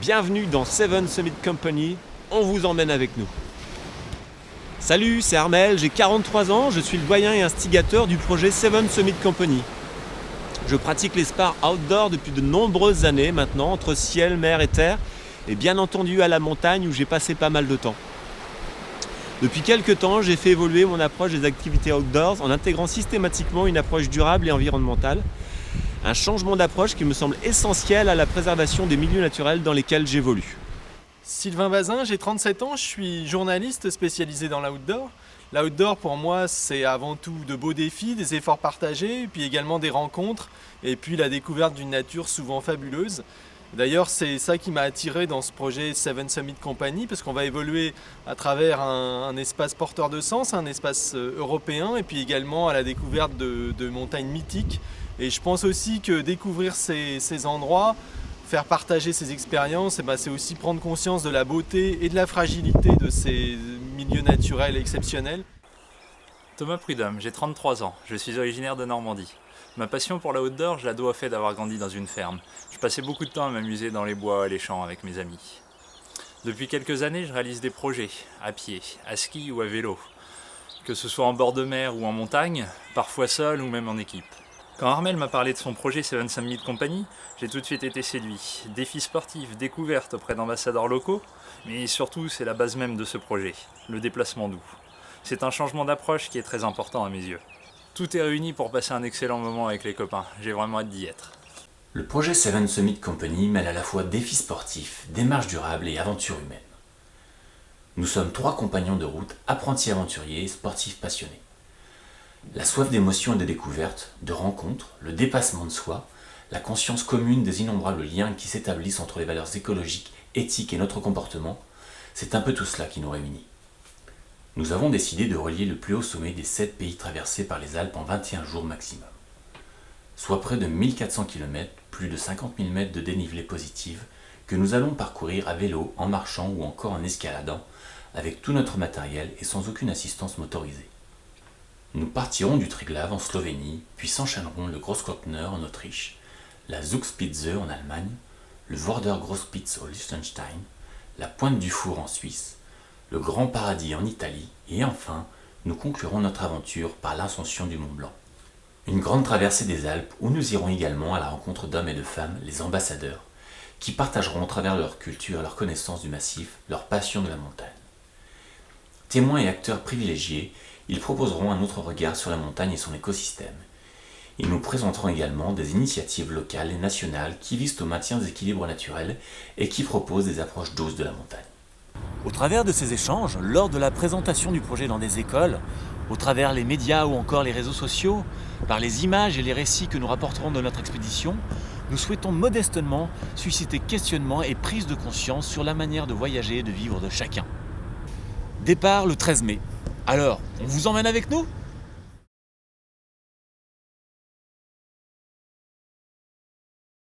Bienvenue dans Seven Summit Company, on vous emmène avec nous. Salut, c'est Armel, j'ai 43 ans, je suis le doyen et instigateur du projet Seven Summit Company. Je pratique les sports outdoor depuis de nombreuses années maintenant, entre ciel, mer et terre, et bien entendu à la montagne où j'ai passé pas mal de temps. Depuis quelques temps, j'ai fait évoluer mon approche des activités outdoors en intégrant systématiquement une approche durable et environnementale. Un changement d'approche qui me semble essentiel à la préservation des milieux naturels dans lesquels j'évolue. Sylvain Bazin, j'ai 37 ans, je suis journaliste spécialisé dans l'outdoor. L'outdoor pour moi c'est avant tout de beaux défis, des efforts partagés, puis également des rencontres et puis la découverte d'une nature souvent fabuleuse. D'ailleurs c'est ça qui m'a attiré dans ce projet Seven Summit Company parce qu'on va évoluer à travers un espace porteur de sens, un espace européen et puis également à la découverte de montagnes mythiques. Et je pense aussi que découvrir ces endroits, faire partager ces expériences, c'est aussi prendre conscience de la beauté et de la fragilité de ces milieux naturels exceptionnels. Thomas Prudhomme, j'ai 33 ans, je suis originaire de Normandie. Ma passion pour l'outdoor, je la dois au fait d'avoir grandi dans une ferme. Je passais beaucoup de temps à m'amuser dans les bois et les champs avec mes amis. Depuis quelques années, je réalise des projets, à pied, à ski ou à vélo. Que ce soit en bord de mer ou en montagne, parfois seul ou même en équipe. Quand Armel m'a parlé de son projet Seven Summit Company, j'ai tout de suite été séduit. Défis sportifs, découvertes auprès d'ambassadeurs locaux, mais surtout c'est la base même de ce projet, le déplacement doux. C'est un changement d'approche qui est très important à mes yeux. Tout est réuni pour passer un excellent moment avec les copains, j'ai vraiment hâte d'y être. Le projet Seven Summit Company mêle à la fois défis sportifs, démarches durables et aventures humaines. Nous sommes 3 compagnons de route, apprentis aventuriers et sportifs passionnés. La soif d'émotion et de découverte, de rencontres, le dépassement de soi, la conscience commune des innombrables liens qui s'établissent entre les valeurs écologiques, éthiques et notre comportement, c'est un peu tout cela qui nous réunit. Nous avons décidé de relier le plus haut sommet des 7 pays traversés par les Alpes en 21 jours maximum. Soit près de 1400 km, plus de 50 000 mètres de dénivelé positive, que nous allons parcourir à vélo, en marchant ou encore en escaladant, avec tout notre matériel et sans aucune assistance motorisée. Nous partirons du Triglav en Slovénie, puis s'enchaîneront le Großglockner en Autriche, la Zugspitze en Allemagne, le Vorder Großspitze au Liechtenstein, la Pointe du Four en Suisse, le Grand Paradis en Italie, et enfin, nous conclurons notre aventure par l'ascension du Mont Blanc. Une grande traversée des Alpes où nous irons également à la rencontre d'hommes et de femmes, les ambassadeurs, qui partageront à travers leur culture, leur connaissance du massif, leur passion de la montagne. Témoins et acteurs privilégiés, ils proposeront un autre regard sur la montagne et son écosystème. Ils nous présenteront également des initiatives locales et nationales qui visent au maintien des équilibres naturels et qui proposent des approches douces de la montagne. Au travers de ces échanges, lors de la présentation du projet dans des écoles, au travers les médias ou encore les réseaux sociaux, par les images et les récits que nous rapporterons de notre expédition, nous souhaitons modestement susciter questionnement et prise de conscience sur la manière de voyager et de vivre de chacun. Départ le 13 mai. Alors, on vous emmène avec nous ?